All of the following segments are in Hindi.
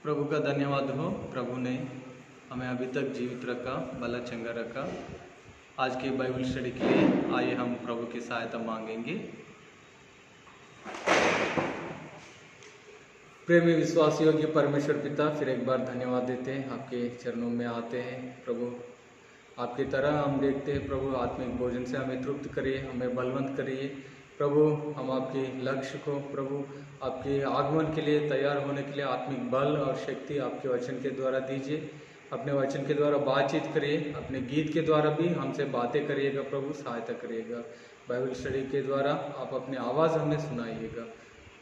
प्रभु का धन्यवाद हो। प्रभु ने हमें अभी तक जीवित रखा, भला चंगा रखा। आज के बाइबल स्टडी के लिए आइए हम प्रभु की सहायता मांगेंगे। प्रेमी विश्वास योग्य परमेश्वर पिता, फिर एक बार धन्यवाद देते हैं, आपके चरणों में आते हैं। प्रभु आपकी तरह हम देखते हैं प्रभु, आत्मिक भोजन से हमें तृप्त करिए, हमें बलवंत करिए प्रभु। हम आपके लक्ष्य को प्रभु, आपके आगमन के लिए तैयार होने के लिए आत्मिक बल और शक्ति आपके वचन के द्वारा दीजिए। अपने वचन के द्वारा बातचीत करिए, अपने गीत के द्वारा भी हमसे बातें करिएगा प्रभु, सहायता करिएगा। बाइबल स्टडी के द्वारा आप अपनी आवाज़ हमें सुनाइएगा।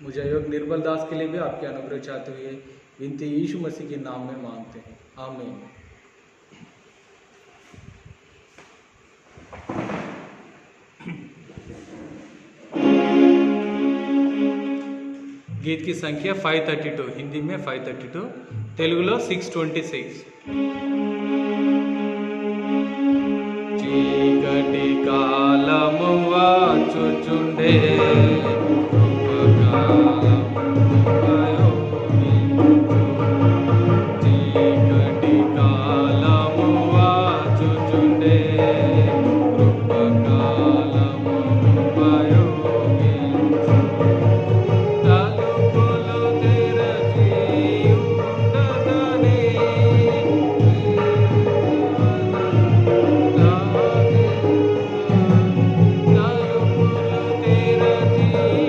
मुझे योग निर्बल दास के लिए भी आपके अनुग्रह चाहते हुए विनती यीशु मसीह के नाम में मांगते हैं, आमीन। गीत की संख्या 532, हिंदी में 532, तेलुगुलो 626। చీకటి కాలము వాచుచుండే చీకటి కాలము వాచుచుండే కృపకాలము ఉపయోగించు తలుపులు తెరచి ఉండగానే తలుపులు తెరచి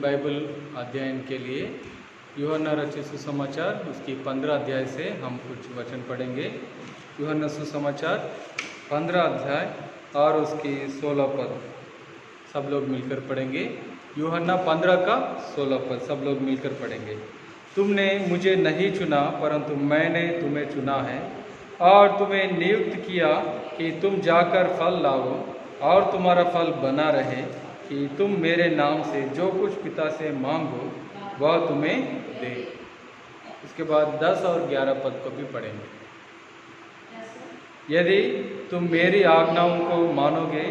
बाइबल अध्ययन के लिए यूहन्ना रचित सुसमाचार उसकी 15 अध्याय से हम कुछ वचन पढ़ेंगे। यूहन्ना सुसमाचार 15 अध्याय और उसकी 16 पद सब लोग मिलकर पढ़ेंगे। यूहन्ना 15 का 16 पद सब लोग मिलकर पढ़ेंगे। तुमने मुझे नहीं चुना परंतु मैंने तुम्हें चुना है और तुम्हें नियुक्त किया कि तुम जाकर फल लाओ और तुम्हारा फल बना रहे, कि तुम मेरे नाम से जो कुछ पिता से मांगो वह तुम्हें दे। इसके बाद 10 और 11 पद को भी पढ़ेंगे। यदि तुम मेरी आज्ञाओं को मानोगे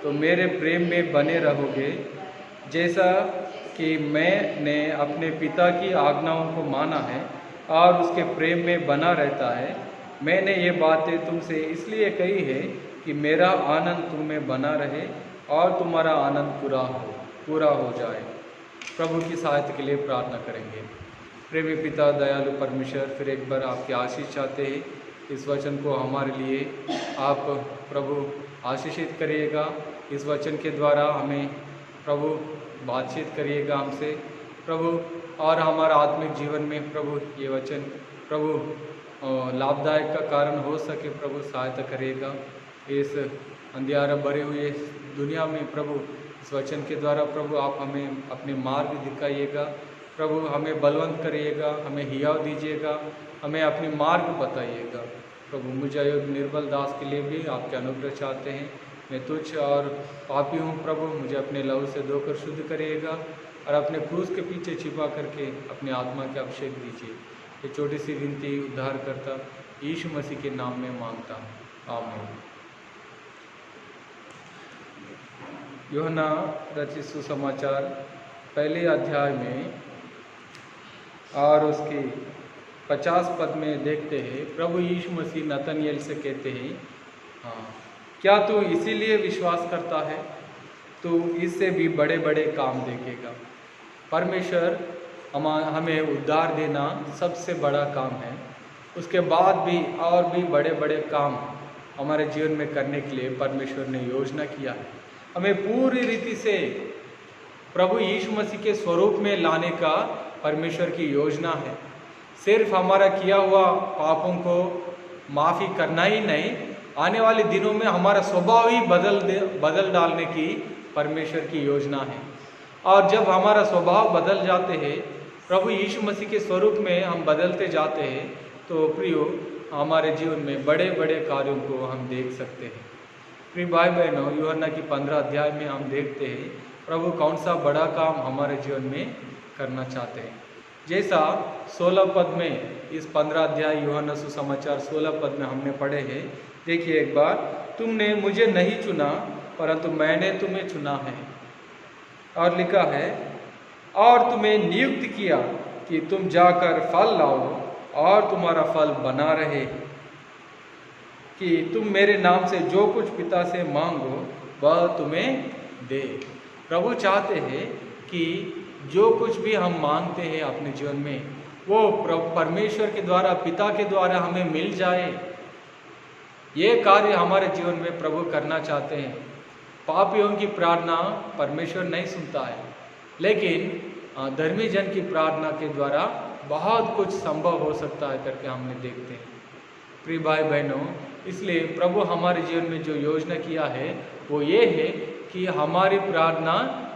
तो मेरे प्रेम में बने रहोगे, जैसा कि मैंने अपने पिता की आज्ञाओं को माना है और उसके प्रेम में बना रहता है। मैंने ये बातें तुमसे इसलिए कही है कि मेरा आनंद तुम में बना रहे और तुम्हारा आनंद पूरा हो जाए। प्रभु की सहायता के लिए प्रार्थना करेंगे। प्रेमी पिता दयालु परमेश्वर, फिर एक बार आपकी आशीष चाहते हैं। इस वचन को हमारे लिए आप प्रभु आशीषित करिएगा। इस वचन के द्वारा हमें प्रभु बातचीत करिएगा हमसे प्रभु, और हमारा आत्मिक जीवन में प्रभु ये वचन प्रभु लाभदायक का कारण हो सके। प्रभु सहायता करिएगा। इस अंधियारा भरे हुए दुनिया में प्रभु इस वचन के द्वारा प्रभु आप हमें अपने मार्ग दिखाइएगा। प्रभु हमें बलवंत करिएगा, हमें हियाव दीजिएगा, हमें अपने मार्ग बताइएगा। प्रभु मुझे अयोग्य निर्बल दास के लिए भी आपके अनुग्रह चाहते हैं। मैं तुच्छ और पापी हूँ प्रभु, मुझे अपने लहू से धोकर शुद्ध करिएगा और अपने क्रूस के पीछे छिपा करके अपने आत्मा के अभिषेक दीजिए। ये छोटी सी विनती उद्धार करता यीशु मसीह के नाम में मांगता हूँ, आमीन। यूहन्ना रचित सुसमाचार पहले अध्याय में और उसके 50 पद में देखते हैं, प्रभु यीशु मसीह नतनएल से कहते हैं, हाँ, क्या तू इसीलिए विश्वास करता है? तू इससे भी बड़े बड़े काम देखेगा। परमेश्वर हमें उद्धार देना सबसे बड़ा काम है। उसके बाद भी और भी बड़े बड़े काम हमारे जीवन में करने के लिए परमेश्वर ने योजना किया है। हमें पूरी रीति से प्रभु यीशु मसीह के स्वरूप में लाने का परमेश्वर की योजना है। सिर्फ हमारा किया हुआ पापों को माफ़ी करना ही नहीं, आने वाले दिनों में हमारा स्वभाव ही बदल डालने की परमेश्वर की योजना है। और जब हमारा स्वभाव बदल जाते हैं, प्रभु यीशु मसीह के स्वरूप में हम बदलते जाते हैं, तो प्रियो हमारे जीवन में बड़े बड़े कार्यों को हम देख सकते हैं। प्रिय भाई बहनों, यूहन्ना की 15 अध्याय में हम देखते हैं प्रभु कौन सा बड़ा काम हमारे जीवन में करना चाहते हैं। जैसा 16 पद में, इस 15 अध्याय यूहन्ना सुसमाचार 16 पद में हमने पढ़े हैं। देखिए एक बार, तुमने मुझे नहीं चुना परंतु मैंने तुम्हें चुना है, और लिखा है, और तुम्हें नियुक्त किया कि तुम जाकर फल लाओ और तुम्हारा फल बना रहे, कि तुम मेरे नाम से जो कुछ पिता से मांगो वह तुम्हें दे। प्रभु चाहते हैं कि जो कुछ भी हम मांगते हैं अपने जीवन में वो परमेश्वर के द्वारा, पिता के द्वारा हमें मिल जाए। ये कार्य हमारे जीवन में प्रभु करना चाहते हैं। पापियों की प्रार्थना परमेश्वर नहीं सुनता है, लेकिन धर्मी जन की प्रार्थना के द्वारा बहुत कुछ संभव हो सकता है करके हमने देखते हैं। प्रिय भाई बहनों, इसलिए प्रभु हमारे जीवन में जो योजना किया है वो ये है कि हमारी प्रार्थना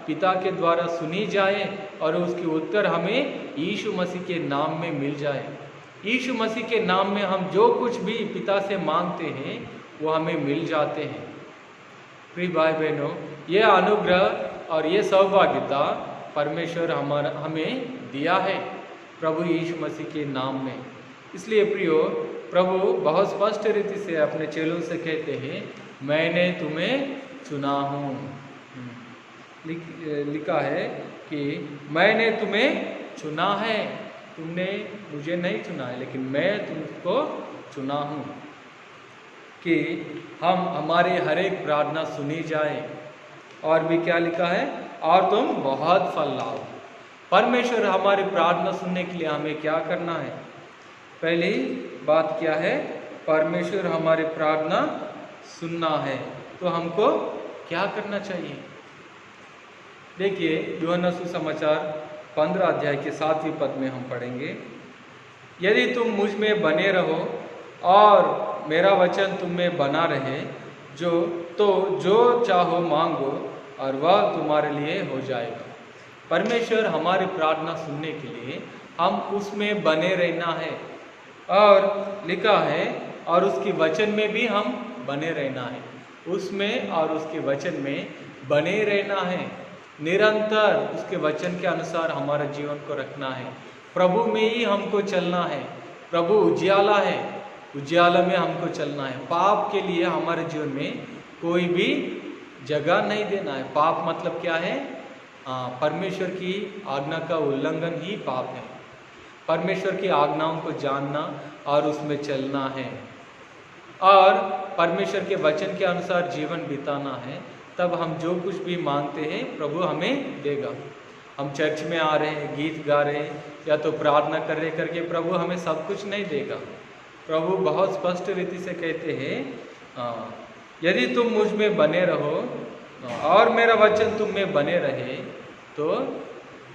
पिता के द्वारा सुनी जाए और उसकी उत्तर हमें यीशु मसीह के नाम में मिल जाए। यीशु मसीह के नाम में हम जो कुछ भी पिता से मांगते हैं वो हमें मिल जाते हैं। प्रिय भाई बहनों, ये अनुग्रह और ये सौभाग्यता परमेश्वर हमें दिया है प्रभु यीशु मसीह के नाम में। इसलिए प्रियो, प्रभु बहुत स्पष्ट रीति से अपने चेलों से कहते हैं, मैंने तुम्हें चुना हूँ। लिखा है कि मैंने तुम्हें चुना है, तुमने मुझे नहीं चुना है, लेकिन मैं तुमको चुना हूँ कि हमारे हर एक प्रार्थना सुनी जाए। और भी क्या लिखा है, और तुम बहुत फल लाओ। परमेश्वर हमारी प्रार्थना सुनने के लिए हमें क्या करना है? पहली बात क्या है? परमेश्वर हमारी प्रार्थना सुनना है, तो हमको क्या करना चाहिए? देखिए यूहन्ना सुसमाचार 15 अध्याय के 7वें पद में हम पढ़ेंगे, यदि तुम मुझ में बने रहो और मेरा वचन तुम में बना रहे, जो चाहो मांगो और वह तुम्हारे लिए हो जाएगा। परमेश्वर हमारी प्रार्थना सुनने के लिए हम उसमें बने रहना है, और लिखा है और उसके वचन में भी हम बने रहना है। उसमें और उसके वचन में बने रहना है, निरंतर उसके वचन के अनुसार हमारा जीवन को रखना है। प्रभु में ही हमको चलना है। प्रभु उजियाला है, उजियाला में हमको चलना है। पाप के लिए हमारे जीवन में कोई भी जगह नहीं देना है। पाप मतलब क्या है? परमेश्वर की आज्ञा का उल्लंघन ही पाप है। परमेश्वर की आज्ञाओं को जानना और उसमें चलना है, और परमेश्वर के वचन के अनुसार जीवन बिताना है। तब हम जो कुछ भी मांगते हैं प्रभु हमें देगा। हम चर्च में आ रहे हैं, गीत गा रहे हैं या तो प्रार्थना कर रहे करके प्रभु हमें सब कुछ नहीं देगा। प्रभु बहुत स्पष्ट रीति से कहते हैं, यदि तुम मुझ में बने रहो और मेरा वचन तुम में बने रहे, तो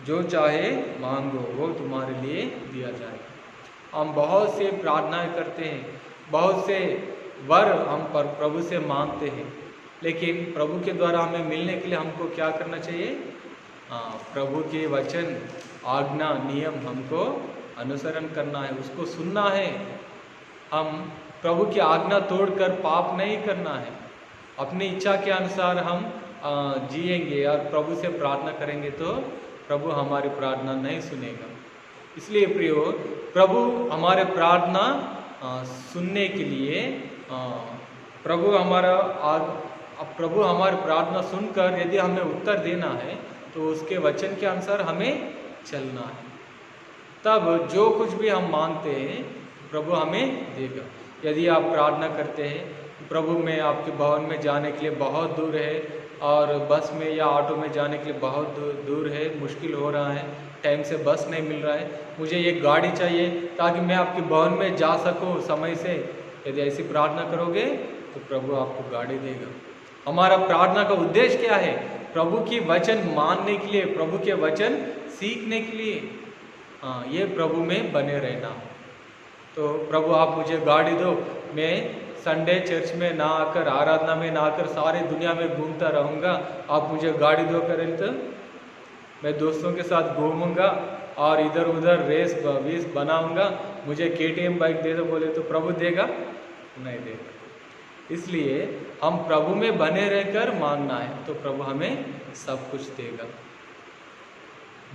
जो चाहे मांगो वो तुम्हारे लिए दिया जाएगा। हम बहुत से प्रार्थनाएं करते हैं, बहुत से वर हम पर प्रभु से मांगते हैं, लेकिन प्रभु के द्वारा हमें मिलने के लिए हमको क्या करना चाहिए? प्रभु के वचन, आज्ञा, नियम हमको अनुसरण करना है, उसको सुनना है। हम प्रभु की आज्ञा तोड़कर पाप नहीं करना है। अपनी इच्छा के अनुसार हम जिएंगे और प्रभु से प्रार्थना करेंगे तो प्रभु हमारी प्रार्थना नहीं सुनेगा। इसलिए प्रियो, प्रभु हमारे प्रार्थना सुनने के लिए प्रभु हमारी प्रार्थना सुनकर यदि हमें उत्तर देना है तो उसके वचन के अनुसार हमें चलना है। तब जो कुछ भी हम मांगते हैं प्रभु हमें देगा। यदि आप प्रार्थना करते हैं प्रभु मैं आपके भवन में जाने के लिए बहुत दूर है, और बस में या ऑटो में जाने के लिए बहुत दूर है, मुश्किल हो रहा है, टाइम से बस नहीं मिल रहा है, मुझे ये गाड़ी चाहिए ताकि मैं आपके भवन में जा सकूं समय से, यदि ऐसी प्रार्थना करोगे तो प्रभु आपको गाड़ी देगा। हमारा प्रार्थना का उद्देश्य क्या है? प्रभु की वचन मानने के लिए, प्रभु के वचन सीखने के लिए, ये प्रभु में बने रहना। तो प्रभु आप मुझे गाड़ी दो, मैं संडे चर्च में ना आकर, आराधना में ना आकर सारी दुनिया में घूमता रहूँगा, आप मुझे गाड़ी दो करें तो मैं दोस्तों के साथ घूमूंगा और इधर उधर रेस बनाऊंगा, मुझे KTM बाइक दे दो बोले तो प्रभु देगा? नहीं देगा। इसलिए हम प्रभु में बने रहकर मांगना है तो प्रभु हमें सब कुछ देगा।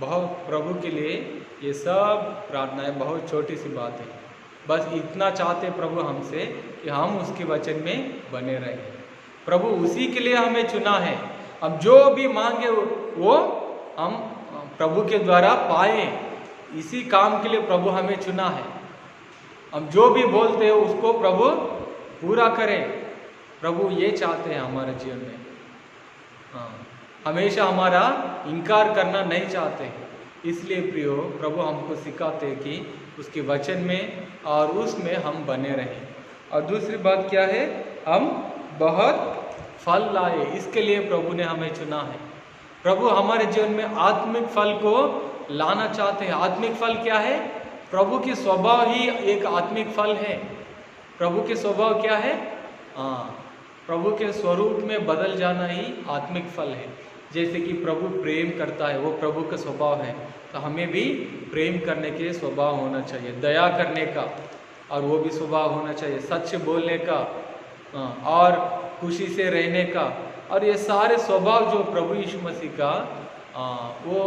बहुत प्रभु के लिए ये सब प्रार्थनाएं बहुत छोटी सी बात है। बस इतना चाहते प्रभु हमसे कि हम उसके वचन में बने रहें। प्रभु उसी के लिए हमें चुना है। अब जो भी मांगे वो हम प्रभु के द्वारा पाए, इसी काम के लिए प्रभु हमें चुना है। हम जो भी बोलते हैं उसको प्रभु पूरा करें। प्रभु ये चाहते हैं हमारे जीवन में। हमेशा हमारा इनकार करना नहीं चाहते हैं। इसलिए प्रियो, प्रभु हमको सिखाते हैं कि उसके वचन में और उसमें हम बने रहें। और दूसरी बात क्या है? हम बहुत फल लाए, इसके लिए प्रभु ने हमें चुना है। प्रभु हमारे जीवन में आत्मिक फल को लाना चाहते हैं। आत्मिक फल क्या है? प्रभु के स्वभाव ही एक आत्मिक फल है। प्रभु के स्वभाव क्या है? प्रभु के स्वरूप में बदल जाना ही आत्मिक फल है। जैसे कि प्रभु प्रेम करता है, वो प्रभु का स्वभाव है, तो हमें भी प्रेम करने के स्वभाव होना चाहिए, दया करने का और वो भी स्वभाव होना चाहिए, सच बोलने का और खुशी से रहने का। और ये सारे स्वभाव जो प्रभु यीशु मसीह का वो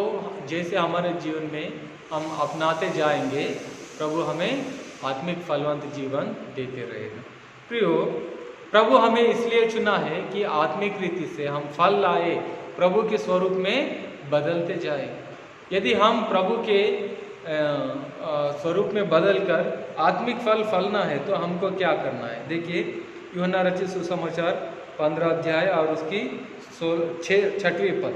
जैसे हमारे जीवन में हम अपनाते जाएंगे, प्रभु हमें आत्मिक फलवंत जीवन देते रहेगा। प्रियो, प्रभु हमें इसलिए चुना है कि आत्मिक रीति से हम फल लाए, प्रभु के स्वरूप में बदलते जाए। यदि हम प्रभु के स्वरूप में बदलकर आत्मिक फल फलना है तो हमको क्या करना है? देखिए यूहन्ना रचित सुसमाचार 15 अध्याय और उसकी 6वें पद,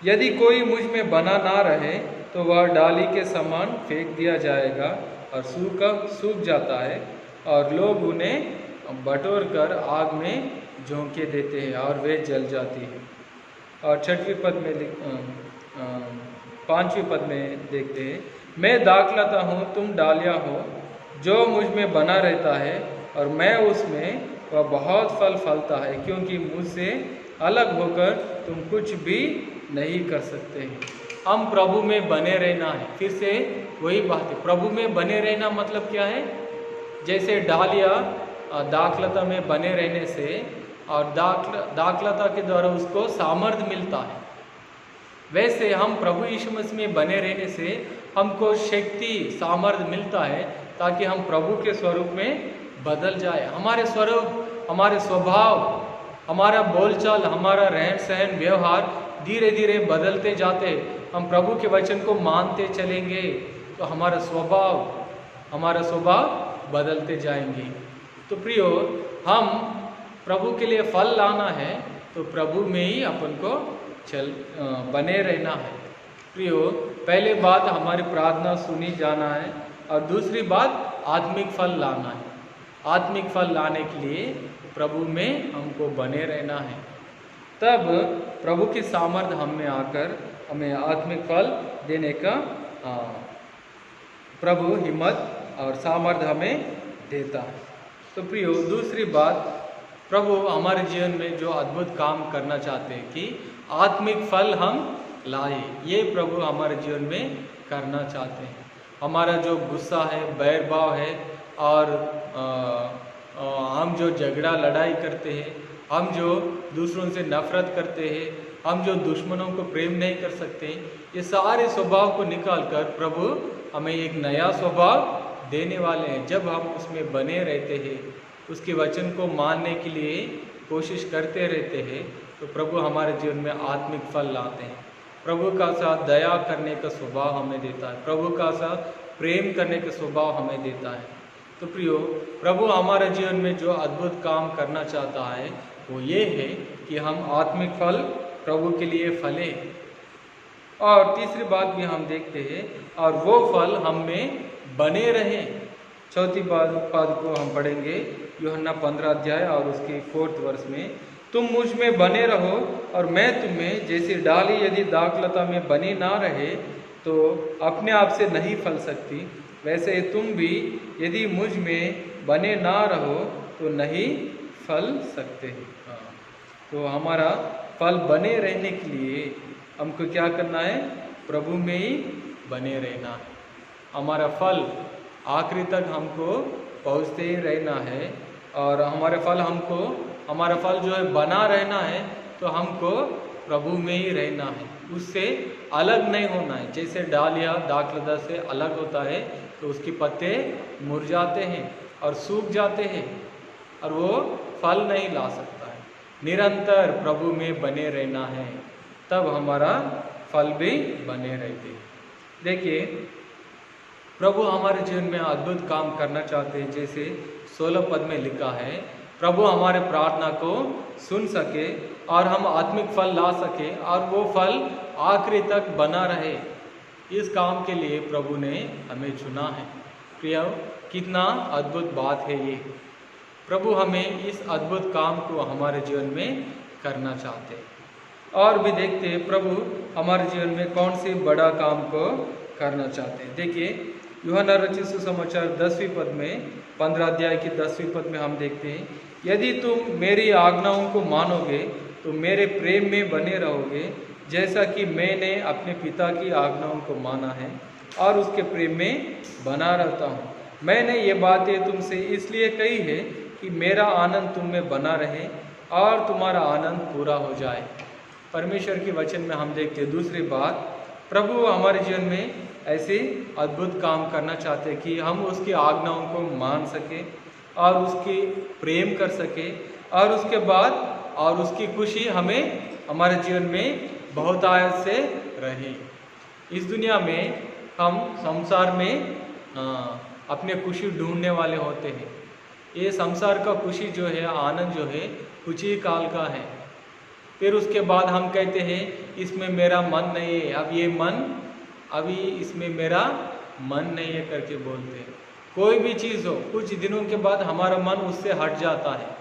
यदि कोई मुझ में बना ना रहे तो वह डाली के समान फेंक दिया जाएगा और सूख जाता है, और लोग उन्हें बटोर कर आग में झोंके देते हैं और वे जल जाती है। और 6वीं पद में 5वीं पद में देखते हैं, मैं दाखलता हूँ तुम डालियाँ हो, जो मुझ में बना रहता है और मैं उसमें, वह बहुत फल फलता है, क्योंकि मुझसे अलग होकर तुम कुछ भी नहीं कर सकते हैं। हम प्रभु में बने रहना है। फिर से वही बात है, प्रभु में बने रहना मतलब क्या है? जैसे डालिया दाखलता में बने रहने से और दाखलता के द्वारा उसको सामर्थ्य मिलता है, वैसे हम प्रभु यीशु मसीह में बने रहने से हमको शक्ति सामर्थ्य मिलता है, ताकि हम प्रभु के स्वरूप में बदल जाए। हमारे स्वरूप, हमारे स्वभाव, हमारा बोलचाल, हमारा रहन सहन, व्यवहार धीरे धीरे बदलते जाते। हम प्रभु के वचन को मानते चलेंगे तो हमारा स्वभाव बदलते जाएंगे। तो प्रियो, हम प्रभु के लिए फल लाना है तो प्रभु में ही अपन को बने रहना है। प्रियो, पहले बात हमारी प्रार्थना सुनी जाना है और दूसरी बात आत्मिक फल लाना है। आत्मिक फल लाने के लिए प्रभु में हमको बने रहना है, तब प्रभु की सामर्थ्य हम में आकर हमें आत्मिक फल देने का प्रभु हिम्मत और सामर्थ्य हमें देता है। तो प्रियो, दूसरी बात, प्रभु हमारे जीवन में जो अद्भुत काम करना चाहते हैं कि आत्मिक फल हम लाए, ये प्रभु हमारे जीवन में करना चाहते हैं। हमारा जो गुस्सा है, बैर भाव है और हम जो झगड़ा लड़ाई करते हैं, हम जो दूसरों से नफरत करते हैं, हम जो दुश्मनों को प्रेम नहीं कर सकते, ये सारे स्वभाव को निकालकर प्रभु हमें एक नया स्वभाव देने वाले हैं। जब हम उसमें बने रहते हैं, उसके वचन को मानने के लिए कोशिश करते रहते हैं, तो प्रभु हमारे जीवन में आत्मिक फल लाते हैं। प्रभु का साथ दया करने का स्वभाव हमें देता है, प्रभु का साथ प्रेम करने का स्वभाव हमें देता है। तो प्रियो, प्रभु हमारे जीवन में जो अद्भुत काम करना चाहता है वो ये है कि हम आत्मिक फल प्रभु के लिए फले। और तीसरी बात भी हम देखते हैं, और वो फल हम में बने रहे। चौथी पद को हम पढ़ेंगे, यूहन्ना 15 अध्याय और उसके 4 वर्ष में, तुम मुझ में बने रहो और मैं तुम्हें, जैसे डाली यदि दाखलता में बनी ना रहे तो अपने आप से नहीं फल सकती, वैसे तुम भी यदि मुझ में बने ना रहो तो नहीं फल सकते। हाँ, तो हमारा फल बने रहने के लिए हमको क्या करना है? प्रभु में ही बने रहना है। हमारा फल आखिरी तक हमको पहुँचते ही रहना है, और हमारा फल जो है बना रहना है, तो हमको प्रभु में ही रहना है, उससे अलग नहीं होना है। जैसे डालिया दाखलता से अलग होता है तो उसके पत्ते मुरझाते हैं और सूख जाते हैं और वो फल नहीं ला सकता है। निरंतर प्रभु में बने रहना है, तब हमारा फल भी बने रहते हैं। देखिए, प्रभु हमारे जीवन में अद्भुत काम करना चाहते हैं। जैसे 16 पद में लिखा है, प्रभु हमारे प्रार्थना को सुन सके और हम आत्मिक फल ला सके और वो फल आखिरी तक बना रहे। इस काम के लिए प्रभु ने हमें चुना है। प्रिय, कितना अद्भुत बात है ये। प्रभु हमें इस अद्भुत काम को हमारे जीवन में करना चाहते हैं। और भी देखते हैं प्रभु हमारे जीवन में कौन से बड़ा काम को करना चाहते हैं। देखिए, यूहन्ना रचित सुसमाचार 10वीं पद में, 15 अध्याय की 10वीं पद में हम देखते हैं, यदि तुम मेरी आज्ञाओं को मानोगे तो मेरे प्रेम में बने रहोगे, जैसा कि मैंने अपने पिता की आज्ञाओं को माना है और उसके प्रेम में बना रहता हूँ। मैंने ये बातें तुमसे इसलिए कही है कि मेरा आनंद तुम में बना रहे और तुम्हारा आनंद पूरा हो जाए। परमेश्वर के वचन में हम देखते हैं दूसरी बात, प्रभु हमारे जीवन में ऐसे अद्भुत काम करना चाहते हैं कि हम उसकी आज्ञाओं को मान सके और उसकी प्रेम कर सके, और उसके बाद और उसकी खुशी हमें हमारे जीवन में बहुत आयत से रहे। इस दुनिया में हम संसार में अपने खुशी ढूंढने वाले होते हैं। ये संसार का खुशी जो है, आनंद जो है, कुछ ही काल का है। फिर उसके बाद हम कहते हैं इसमें मेरा मन नहीं है, अब ये मन, अभी इसमें मेरा मन नहीं है करके बोलते हैं। कोई भी चीज़ हो, कुछ दिनों के बाद हमारा मन उससे हट जाता है।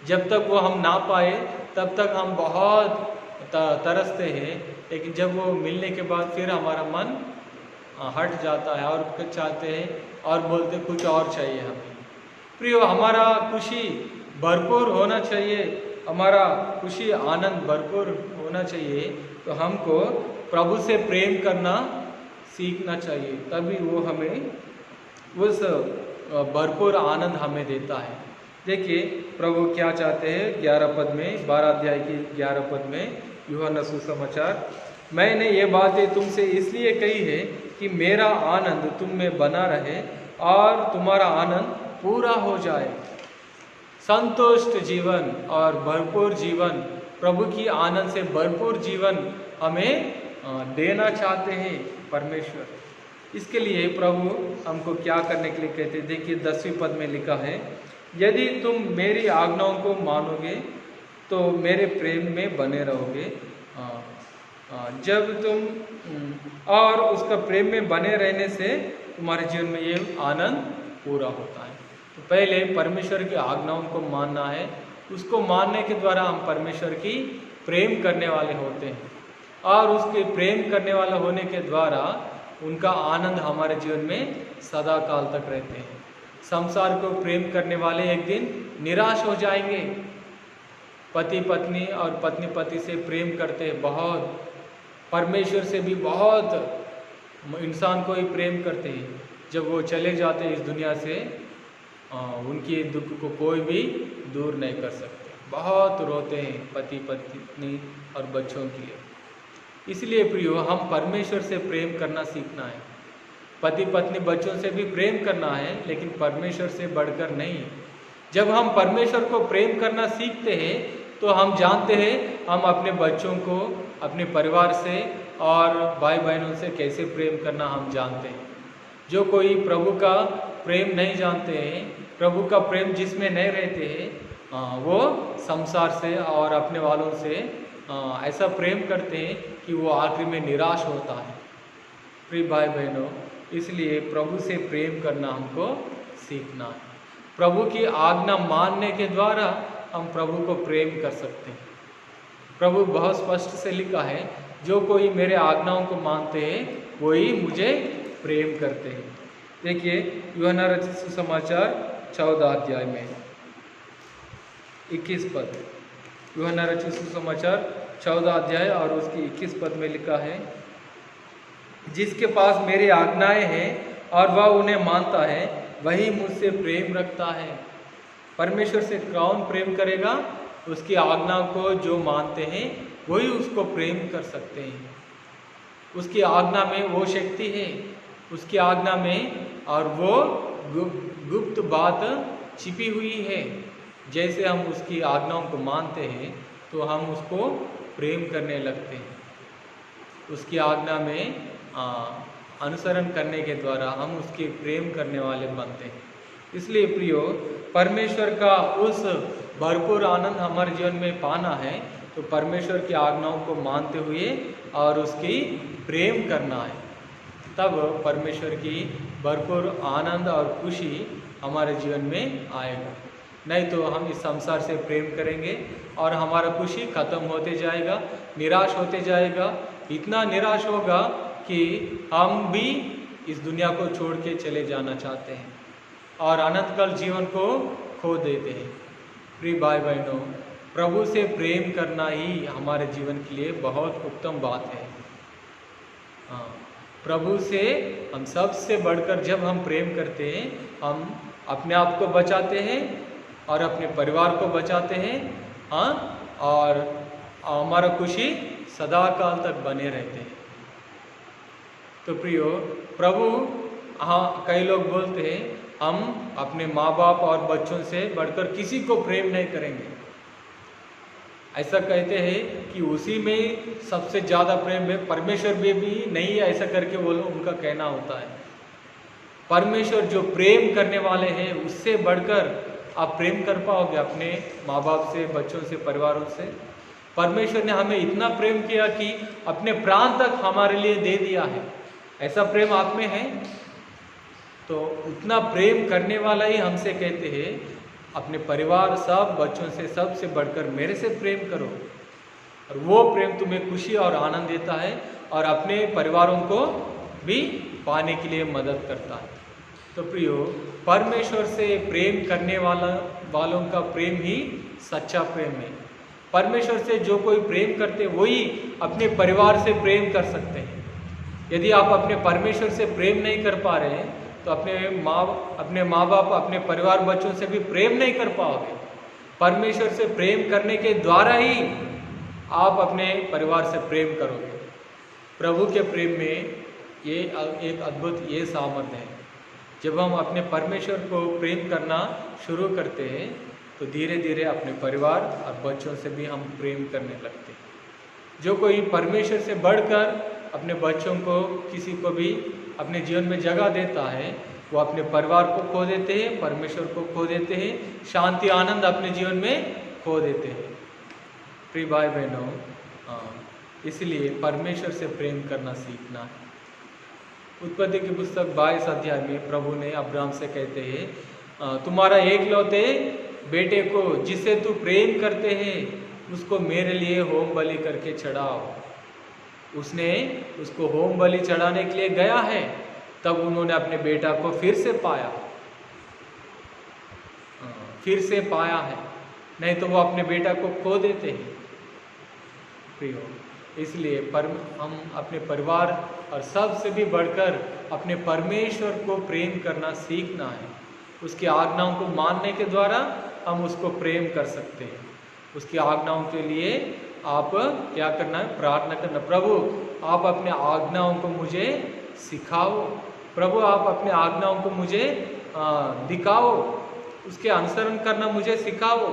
जब तक वो हम ना पाए तब तक हम बहुत तरसते हैं, लेकिन जब वो मिलने के बाद फिर हमारा मन हट जाता है और कुछ चाहते हैं और बोलते कुछ और चाहिए हमें। प्रियो, हमारा खुशी भरपूर होना चाहिए, हमारा खुशी आनंद भरपूर होना चाहिए, तो हमको प्रभु से प्रेम करना सीखना चाहिए, तभी वो हमें उस भरपूर आनंद हमें देता है। देखिए प्रभु क्या चाहते हैं 11 पद में, 12 अध्याय की 11 पद में, यूहन्ना सुसमाचार, मैंने ये बातें तुमसे इसलिए कही है कि मेरा आनंद तुम में बना रहे और तुम्हारा आनंद पूरा हो जाए। संतुष्ट जीवन और भरपूर जीवन, प्रभु की आनंद से भरपूर जीवन हमें देना चाहते हैं परमेश्वर। इसके लिए प्रभु हमको क्या करने के लिए कहते हैं, देखिए 10वें पद में लिखा है, यदि तुम मेरी आज्ञाओं को मानोगे तो मेरे प्रेम में बने रहोगे, जब तुम और उसका प्रेम में बने रहने से तुम्हारे जीवन में ये आनंद पूरा होता है। तो पहले परमेश्वर की आज्ञाओं को मानना है, उसको मानने के द्वारा हम परमेश्वर की प्रेम करने वाले होते हैं और उसके प्रेम करने वाले होने के द्वारा उनका आनंद हमारे जीवन में सदा काल तक रहते हैं। संसार को प्रेम करने वाले एक दिन निराश हो जाएंगे। पति पत्नी और पत्नी पति से प्रेम करते हैं बहुत, परमेश्वर से भी बहुत इंसान को ही प्रेम करते हैं, जब वो चले जाते हैं इस दुनिया से उनकी दुख को कोई भी दूर नहीं कर सकते। बहुत रोते हैं पति पत्नी और बच्चों के लिए। इसलिए प्रियो, हम परमेश्वर से प्रेम करना सीखना है। पति पत्नी बच्चों से भी प्रेम करना है, लेकिन परमेश्वर से बढ़कर नहीं। जब हम परमेश्वर को प्रेम करना सीखते हैं तो हम जानते हैं हम अपने बच्चों को, अपने परिवार से और भाई बहनों से कैसे प्रेम करना हम जानते हैं। जो कोई प्रभु का प्रेम नहीं जानते हैं, प्रभु का प्रेम जिसमें नहीं रहते हैं, वो संसार से और अपने वालों से ऐसा प्रेम करते हैं कि वो आखिर में निराश होता है। प्रिय भाई बहनों, इसलिए प्रभु से प्रेम करना हमको सीखना है। प्रभु की आज्ञा मानने के द्वारा हम प्रभु को प्रेम कर सकते हैं। प्रभु बहुत स्पष्ट से लिखा है, जो कोई मेरे आज्ञाओं को मानते हैं वही मुझे प्रेम करते हैं। देखिए यूहन्ना रचित सुसमाचार 14 अध्याय में 21 पद, यूहन्ना रचित सुसमाचार 14 अध्याय और उसकी 21 पद में लिखा है, जिसके पास मेरी आज्ञाएं हैं और वह उन्हें मानता है वही मुझसे प्रेम रखता है। परमेश्वर से कौन प्रेम करेगा? उसकी आज्ञा को जो मानते हैं वही उसको प्रेम कर सकते हैं। उसकी आज्ञा में वो शक्ति है, उसकी आज्ञा में, और वो गुप्त बात छिपी हुई है। जैसे हम उसकी आज्ञाओं को मानते हैं तो हम उसको प्रेम करने लगते हैं। उसकी आज्ञा में अनुसरण करने के द्वारा हम उसके प्रेम करने वाले बनते हैं। इसलिए प्रियो, परमेश्वर का उस भरपूर आनंद हमारे जीवन में पाना है तो परमेश्वर की आज्ञाओं को मानते हुए और उसकी प्रेम करना है, तब परमेश्वर की भरपूर आनंद और खुशी हमारे जीवन में आएगा। नहीं तो हम इस संसार से प्रेम करेंगे और हमारा खुशी खत्म होते जाएगा, निराश होते जाएगा। इतना निराश होगा कि हम भी इस दुनिया को छोड़ के चले जाना चाहते हैं और अनंतकाल जीवन को खो देते हैं। प्रिय भाई बहनों, प्रभु से प्रेम करना ही हमारे जीवन के लिए बहुत उत्तम बात है। प्रभु से हम सबसे बढ़कर जब हम प्रेम करते हैं, हम अपने आप को बचाते हैं और अपने परिवार को बचाते हैं, और हमारा खुशी सदा काल तक बने रहते हैं। तो प्रियो, प्रभु, कई लोग बोलते हैं हम अपने माँ बाप और बच्चों से बढ़कर किसी को प्रेम नहीं करेंगे। ऐसा कहते हैं कि उसी में सबसे ज़्यादा प्रेम है, परमेश्वर में भी नहीं है, ऐसा करके वो लोग, उनका कहना होता है। परमेश्वर जो प्रेम करने वाले हैं उससे बढ़कर आप प्रेम कर पाओगे अपने माँ बाप से, बच्चों से, परिवारों से? परमेश्वर ने हमें इतना प्रेम किया कि अपने प्राण तक हमारे लिए दे दिया है। ऐसा प्रेम आप में है? तो उतना प्रेम करने वाला ही हमसे कहते हैं अपने परिवार, सब बच्चों से, सबसे बढ़कर मेरे से प्रेम करो। और वो प्रेम तुम्हें खुशी और आनंद देता है और अपने परिवारों को भी पाने के लिए मदद करता है। तो प्रियो, परमेश्वर से प्रेम करने वालों का प्रेम ही सच्चा प्रेम है। परमेश्वर से जो कोई प्रेम करते वही अपने परिवार से प्रेम कर सकते हैं। यदि आप अपने परमेश्वर से प्रेम नहीं कर पा रहे हैं तो अपने माँ बाप, अपने परिवार, बच्चों से भी प्रेम नहीं कर पाओगे। परमेश्वर से प्रेम करने के द्वारा ही आप अपने परिवार से प्रेम करोगे। प्रभु के प्रेम में ये एक अद्भुत ये सामर्थ्य है। जब हम अपने परमेश्वर को प्रेम करना शुरू करते हैं तो धीरे धीरे अपने परिवार और बच्चों से भी हम प्रेम करने लगते हैं। जो कोई परमेश्वर से बढ़कर अपने बच्चों को, किसी को भी अपने जीवन में जगह देता है, वो अपने परिवार को खो देते हैं, परमेश्वर को खो देते हैं, शांति आनंद अपने जीवन में खो देते हैं। प्रिय भाई बहनों, इसलिए परमेश्वर से प्रेम करना सीखना है। उत्पत्ति की पुस्तक 22 अध्याय में प्रभु ने अब्राहम से कहते हैं, तुम्हारा एकलौते बेटे को जिसे तू प्रेम करते हैं उसको मेरे लिए होम बलि करके चढ़ाओ। उसने उसको होम बलि चढ़ाने के लिए गया है, तब उन्होंने अपने बेटा को फिर से पाया है, नहीं तो वो अपने बेटा को खो देते हैं। प्रियो, इसलिए हम अपने परिवार और सबसे भी बढ़कर अपने परमेश्वर को प्रेम करना सीखना है। उसकी आज्ञाओं को मानने के द्वारा हम उसको प्रेम कर सकते हैं। उसकी आज्ञाओं के लिए आप क्या करना है? प्रार्थना करना, प्रभु आप अपने आज्ञाओं को मुझे सिखाओ, प्रभु आप अपने आज्ञाओं को मुझे दिखाओ, उसके अनुसरण करना मुझे सिखाओ,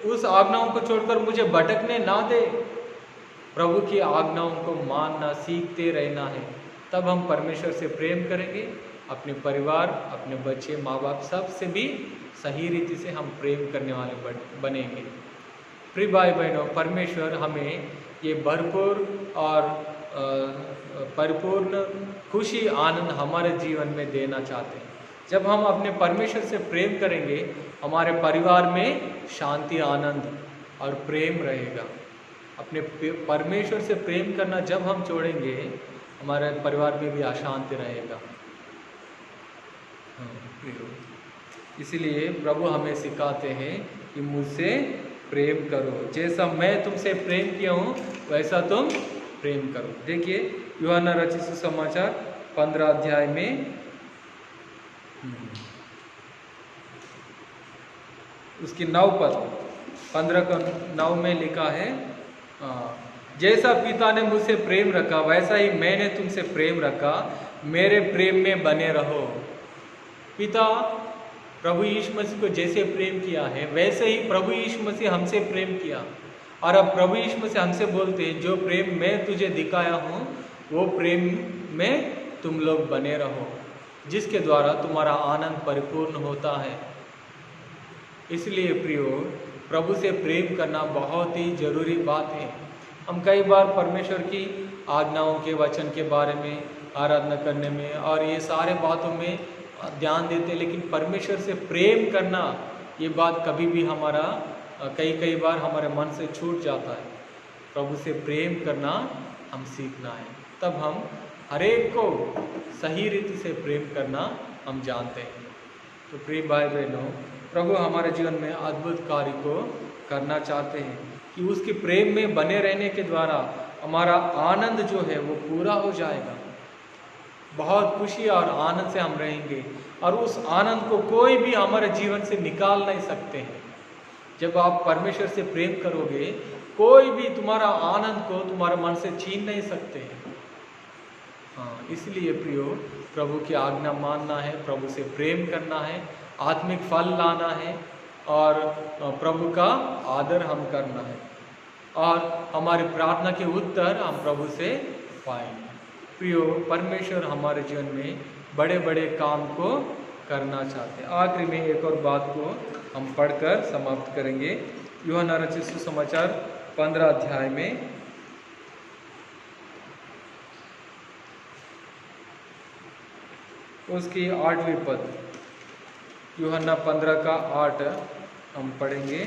उस आज्ञाओं को छोड़कर मुझे भटकने ना दे। प्रभु की आज्ञाओं को मानना सीखते रहना है, तब हम परमेश्वर से प्रेम करेंगे। अपने परिवार, अपने बच्चे, माँ बाप सबसे भी सही रीति से हम प्रेम करने वाले बनेंगे। प्रिय भाई बहनों, परमेश्वर हमें ये भरपूर और परिपूर्ण खुशी आनंद हमारे जीवन में देना चाहते हैं। जब हम अपने परमेश्वर से प्रेम करेंगे, हमारे परिवार में शांति, आनंद और प्रेम रहेगा। अपने परमेश्वर से प्रेम करना जब हम छोड़ेंगे, हमारे परिवार में भी अशांति रहेगा। इसलिए प्रभु हमें सिखाते हैं कि मुझसे प्रेम करो, जैसा मैं तुमसे प्रेम किया हूँ वैसा तुम प्रेम करो। देखिए यूहन्ना रचित सुसमाचार 15 अध्याय में उसकी 9 पद 15:9 में लिखा है, जैसा पिता ने मुझसे प्रेम रखा वैसा ही मैंने तुमसे प्रेम रखा, मेरे प्रेम में बने रहो। पिता प्रभु यीशु मसीह को जैसे प्रेम किया है वैसे ही प्रभु यीशु मसीह हमसे प्रेम किया, और अब प्रभु यीशु मसीह हमसे बोलते हैं, जो प्रेम मैं तुझे दिखाया हूँ वो प्रेम में तुम लोग बने रहो, जिसके द्वारा तुम्हारा आनंद परिपूर्ण होता है। इसलिए प्रियो, प्रभु से प्रेम करना बहुत ही जरूरी बात है। हम कई बार परमेश्वर की आज्ञाओं के वचन के बारे में, आराधना करने में और ये सारे बातों में ध्यान देते, लेकिन परमेश्वर से प्रेम करना ये बात कभी भी हमारा कई बार हमारे मन से छूट जाता है। प्रभु से प्रेम करना हम सीखना है, तब हम हरेक को सही रीति से प्रेम करना हम जानते हैं। तो प्रिय भाई बहनों, प्रभु हमारे जीवन में अद्भुत कार्य को करना चाहते हैं कि उसके प्रेम में बने रहने के द्वारा हमारा आनंद जो है वो पूरा हो जाएगा। बहुत खुशी और आनंद से हम रहेंगे, और उस आनंद को कोई भी हमारे जीवन से निकाल नहीं सकते हैं। जब आप परमेश्वर से प्रेम करोगे, कोई भी तुम्हारा आनंद को तुम्हारे मन से छीन नहीं सकते हैं। इसलिए प्रियो, प्रभु की आज्ञा मानना है, प्रभु से प्रेम करना है, आत्मिक फल लाना है और प्रभु का आदर हम करना है, और हमारी प्रार्थना के उत्तर हम प्रभु से पाएंगे। प्रियो, परमेश्वर हमारे जीवन में बड़े बड़े काम को करना चाहते हैं। आखिरी में एक और बात को हम पढ़कर समाप्त करेंगे। यूहन्ना रचित सुसमाचार 15 अध्याय में उसकी 8वीं पद, यूहन्ना 15 का 8 हम पढ़ेंगे।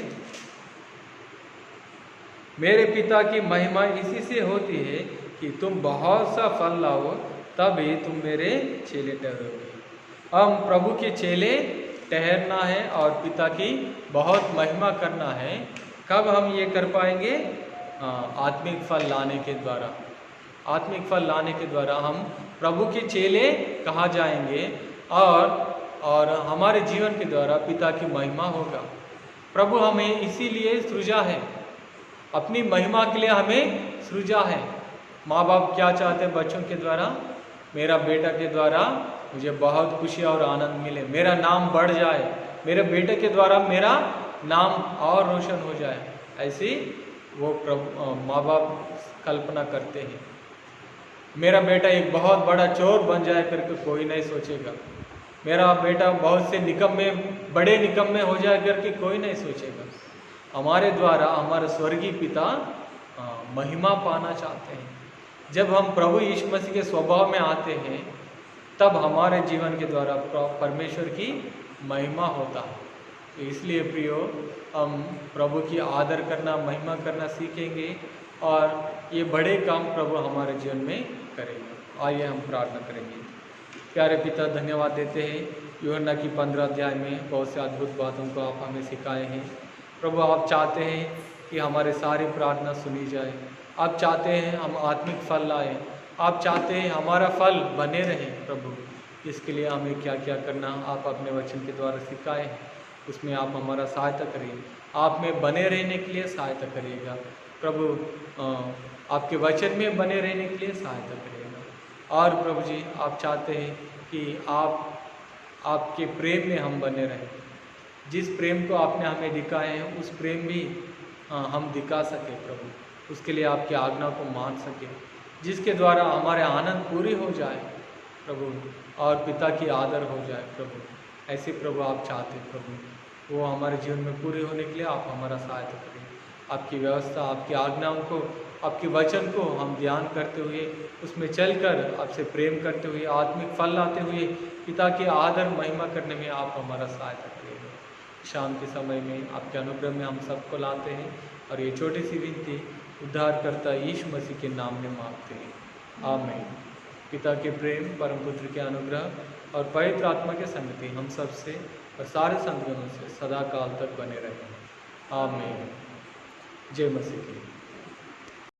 मेरे पिता की महिमा इसी से होती है कि तुम बहुत सा फल लाओ, तभी तुम मेरे चेले ठहरोगे। हम प्रभु के चेले ठहरना है और पिता की बहुत महिमा करना है। कब हम ये कर पाएंगे? आत्मिक फल लाने के द्वारा। आत्मिक फल लाने के द्वारा हम प्रभु के चेले कहा जाएंगे और हमारे जीवन के द्वारा पिता की महिमा होगा। प्रभु हमें इसीलिए सृजा है, अपनी महिमा के लिए हमें सृजा है। माँ बाप क्या चाहते हैं बच्चों के द्वारा? मेरा बेटा के द्वारा मुझे बहुत खुशी और आनंद मिले, मेरा नाम बढ़ जाए, मेरे बेटे के द्वारा मेरा नाम और रोशन हो जाए। ऐसी वो प्रभु माँ बाप कल्पना करते हैं। मेरा बेटा एक बहुत बड़ा चोर बन जाए करके कोई नहीं सोचेगा। मेरा बेटा बहुत से निकम्मे, बड़े निकम्मे हो जाए करके कोई नहीं सोचेगा। हमारे द्वारा हमारे स्वर्गीय पिता महिमा पाना चाहते हैं। जब हम प्रभु यीशु मसीह के स्वभाव में आते हैं, तब हमारे जीवन के द्वारा परमेश्वर की महिमा होता है। तो इसलिए प्रियो, हम प्रभु की आदर करना, महिमा करना सीखेंगे और ये बड़े काम प्रभु हमारे जीवन में करेंगे। आइए हम प्रार्थना करेंगे। प्यारे पिता, धन्यवाद देते हैं यूहन्ना की 15 अध्याय में बहुत से अद्भुत बातों को आप हमें सिखाए हैं। प्रभु, आप चाहते हैं कि हमारे सारी प्रार्थना सुनी जाए। आप चाहते हैं हम आत्मिक फल लाएं। आप चाहते हैं हमारा फल बने रहे। प्रभु, इसके लिए हमें क्या क्या करना आप अपने वचन के द्वारा सिखाए हैं, उसमें आप हमारा सहायता करिए। आप में बने रहने के लिए सहायता करिएगा। प्रभु, आपके वचन में बने रहने के लिए सहायता करिएगा। और प्रभु जी, आप चाहते हैं कि आपके प्रेम में हम बने रहें। जिस प्रेम को आपने हमें दिखाए हैं, उस प्रेम भी हम दिखा सके प्रभु। उसके लिए आपकी आज्ञा को मान सके, जिसके द्वारा हमारे आनंद पूरी हो जाए प्रभु, और पिता की आदर हो जाए प्रभु। ऐसे प्रभु आप चाहते हैं प्रभु, वो हमारे जीवन में पूरे होने के लिए आप हमारा सहायता करें। आपकी व्यवस्था, आपकी आज्ञाओं को, आपके वचन को हम ध्यान करते हुए, उसमें चलकर आपसे प्रेम करते हुए, आत्मिक फल लाते हुए पिता की आदर महिमा करने में आप हमारा सहायता करेंगे। शाम के समय में आपके अनुग्रह में हम सबको लाते हैं और ये छोटी सी विनती उद्धारकर्ता यीशु मसीह के नाम में मांगते हैं, आमीन। पिता के प्रेम, परम पुत्र के अनुग्रह और पवित्र आत्मा के संगति हम सब से और सारे संतगणों से सदा काल तक बने रहे, आमीन। जय मसीह की।